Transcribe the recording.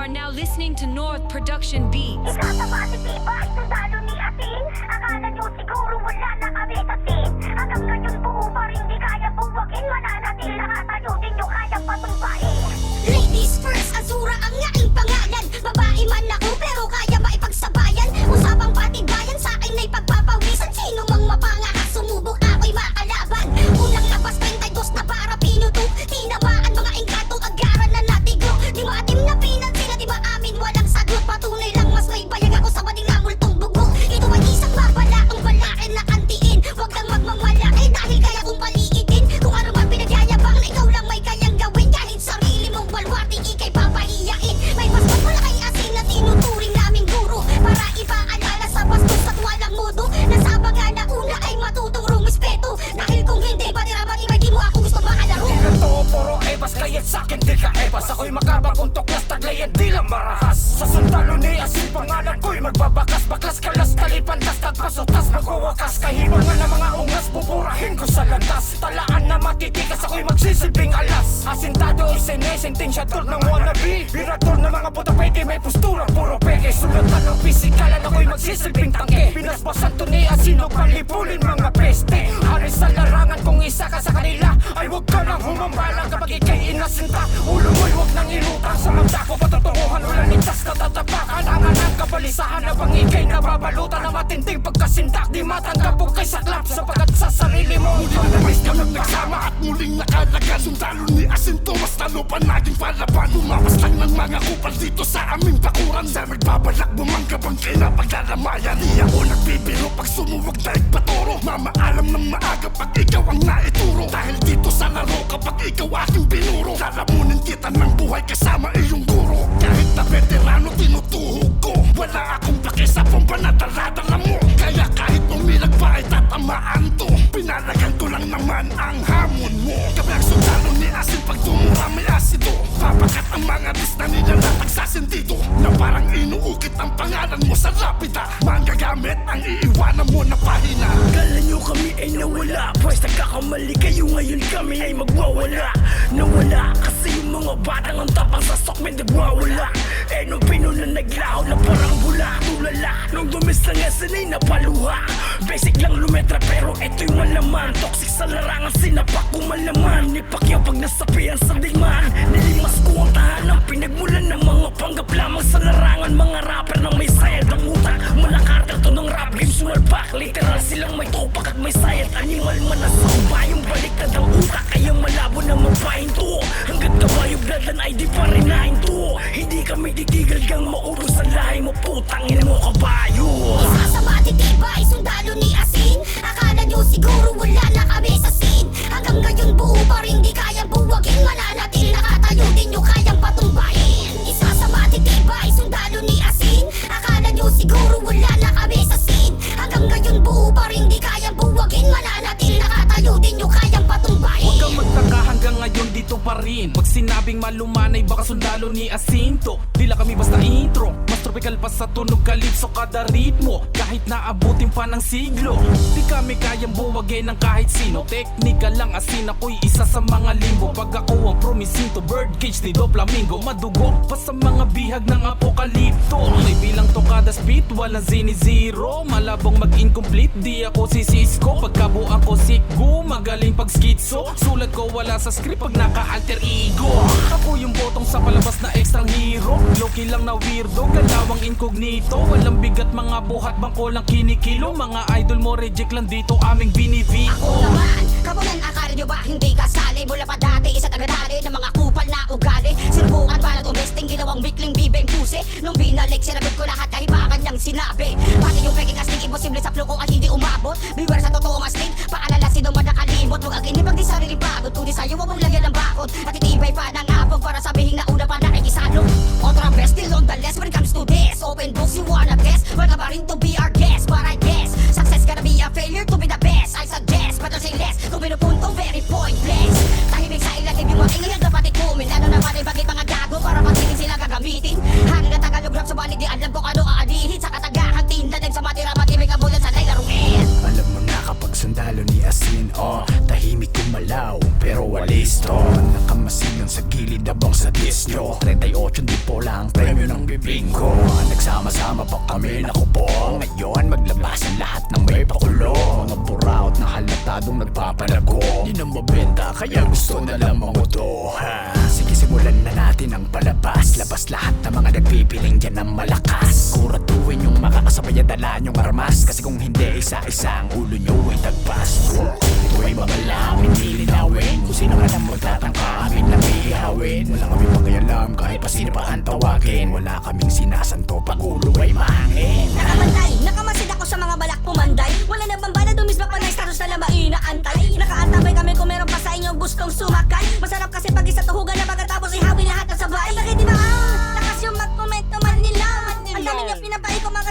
are now listening to North Production Beats. Ikasama si Tiba, sundalo ni Asin. Akala nyo siguro wala na kami sa scene. Hanggang ngayon buo pa rin di kaya buwagin. Mananatil nakatayo din nyo kaya patumbahin. Ladies first, Azura ang aking pangalan. Babae man ako pero kaya maipagsabayan. Usapang patibayan sa akin ay pagpapawisan. Sino mang mapangakas sumubok ako'y makalaban. Unang labas 22 na para pinutok. Tinamaan mga engkanto agaran na natigo. Di maatim na pinansin na di ba amin walang sagot. Patunay lang mas may bayag ako sa bading na multong bugo. Ito ay isang babala ang balakin na kantiin. Huwag kang magmamalaki dahil kaya kong paliitin. Kung ano man pinagyayabang na ikaw lang may kayang gawin. Kahit sarili mong balwarte ikay papahiyain. May bastos wala kay asin na tinuturing naming guro. Para ipaalala sa bastos at walang mudo. Nasabaga na una ay matutong rumispeto. Dahil kung hindi patiraman ibay di mo ako gusto makalaro. Di na to puro ebas kaya't sa'kin di ka ebas. Ako'y makabagong tuklas taglayan di lang marahas. Sa sundalo ni Asin pangalan ko'y magbabakas. Baklas kalas talipantas tagpasutas magwawakas. Kahibangan ng mga ungas pupurahin ko sa landas. Talaan na matitikas ako'y magsisilbing alas. Asintado isenesentensya tol ng wannabe. Biratol ng mga puta peke may postura puro peke. Sulatan ng pisikalan ako'y magsisilbing tangke. Pinaspasan to ni Asin o palipulin mga peste. Hari sa larangan kung isa ka sa kanila ay huwag ka nang humambala kapag ikay inasinta. Ulo mo'y huwag nang ilutang sa mata ko. Patutunguhan wala ligtas na tatapakan. Ang anang kabalisahan na bang ikay nababalutan ng matinding pagkasintak. Di matanggap o kay saklap sapagat sa sarili mo. Muli na namis kami nagsama at muling nakalagan. Sundalo ni Asin to mas talo pa naging palaban. Lumawas lang ng mga kupal dito sa aming bakuran. Sa nagbabalak bumangga bang kinapaglalamayan. Di ako nagbibiro pag sumuwag na ipaturo. Mamaalam ng maaga pag ikaw ang naituro. Dahil dito sa laro kapag ikaw aking binuro. Lalamunin kita ng buhay kasama iyong guro. Kahit na veterano tinutuhog ko. Wala akong pake sa pompa na daladala mo. Kaya kahit umilag pa ay tatamaan to. Pinalagan ko lang naman ang hamon mo. Kami ang sundalo ni Asin pag tumura may asido. Papakat ang mga dis na nilalatag sa sentido. Na parang inuukit ang pangalan mo sa lapida. Manggagamit ang iiwanan mo na pahina. Kala nyo kami ay nawala. Pwes nagkakamali kayo ngayon kami ay magwawala. Nawala kasi yung mga batang ang tapang sa stock may nagwawala. Eh nung pinunan naglaho na parang bula. Tulala nung dumis ng esin ay napaluha. Basic lang lumetra pero ito'y malaman. Toxic sa larangan sinapak ko malaman. Ni Pacquiao pag nasapian sa digmaan. Nilimas ko ang tahanan pinagmulan ng mga panggap lamang sa larangan. Mga rapper nang may sayad ang utak. Mga kartel to ng rap game sumalpak. Literal silang may topak at may sayad. Animal man na sa bayong baliktad ang utak. Kaya malabo na mapahinto. Hanggat kabayog dadan ay di pa rin nahinto. Hindi kami titigil kang maubos sa lahi mo. Putangin mo kabayo. Isa sa matitibay, sundalo ni Asin. Akala nyo siguro wala na kami sa scene. Hanggang ngayon buo pa rin di kayang buwagin. Mananatil nakatayo din nyo kayang patumbahin. Isa sa matitibay, sundalo ni Asin. Akala nyo siguro wala na kami sa scene. Hanggang ngayon buo pa rin di kayang buwagin. Mananatil nakatayo din nyo kayang patumbahin. Huwag kang magtaka hanggang ngayon dito pa rin. Pag sinabing malumanay baka sundalo ni Asinto. Di lang kami basta intro. Mas tropical pa sa tunog kalipso kada ritmo. Kahit naabutin pa ng siglo. Di kami kayang buwagin ng kahit sino. Teknika lang Asin ako'y isa sa mga limbo. Pag ako ang promisinto birdcage ni Do Flamingo. Madugo pa sa mga bihag ng apokalipto. May bilang to kada speed walang zero. Malabong mag-incomplete di ako si Cisco. Pagkabuang ko sikgo magaling pag skitso. Sulat ko wala sa script pag naka-alter ego. Ako yung botong sa palabas na extrang hero. Loki lang na weirdo, galawang incognito. Walang bigat mga buhat bangko lang kinikilo. Mga idol mo reject lang dito aming binivito. Ako naman, kapunan akala nyo ba hindi kasali? Mula pa dati isa tagadali ng mga kupal na ugali. Sinubukan para tumesting ginawang bikling bibeng pusi. Nung binalik sinagot ko lahat kahit baka niyang sinabi. Pati yung peking astig imposible sa flow ko at hindi umabot. Beware sa totoo mastig, paalala sino man nakalimot. Huwag agin pag di sarili pagod, kundi sa'yo huwag mong lagyan ng bakod. At itibay pa ng apog para sabihin na una pa nakikisalo. Otra best still on the list when it comes to this. Open books you wanna test, welcome pa rin to be our guest. But I guess, success gonna be a failure to be the best. I suggest, but don't say less, kung pinupunto very pointless. Tahimik sa ilalim yung mga ngayon dapat ikumin. Ano naman ay bakit mga gago para pagtingin sila gagamitin. Hanggang Tagalog rap subalit di alam kung ano aalihin. Sa katagahan tindanig sa matira matibig ang bulan sa laruin. Alam mo na kapag sundalo ni Asin, tahimik Tahimik kumalaw, pero walis to. Nakamasingan sa gilid abang sa disyo 38 di po lang premyo ng bibing ko. Nagsama-sama pa kami nakupo. Ngayon maglabas ang lahat ng may pakulo. Mga buraot na halatadong nagpapalago. Di na mabenta kaya gusto na lamang to. Sige simulan na natin ang palabas. Labas lahat ng mga nagpipiling dyan ng malakas. Kuratuin yung makakasabay at dala nyong armas. Kasi kung hindi isa-isa ang ulo nyo ay tagpas. Ito ay mga lang, hindi linawin. Kung sino ka nang magtatangka, amin lang ihawin. Wala kaming pakialam kahit pa sino pa ang tawagin. Wala kaming sinasanto pag ulo ay mahangin. Nakamantay, nakamasid ako sa mga balak pumanday. Wala na bang bala dumisbak pa na status na lamang inaantay. Nakaantabay kami kung meron pa sa inyo gustong sumakay. Masarap kasi pag isa tuhugan na pagkatapos ihawi lahat ng sabay. Bakit di ba lakas yung mag-komento man nila? Ang dami niya pinapay ko mga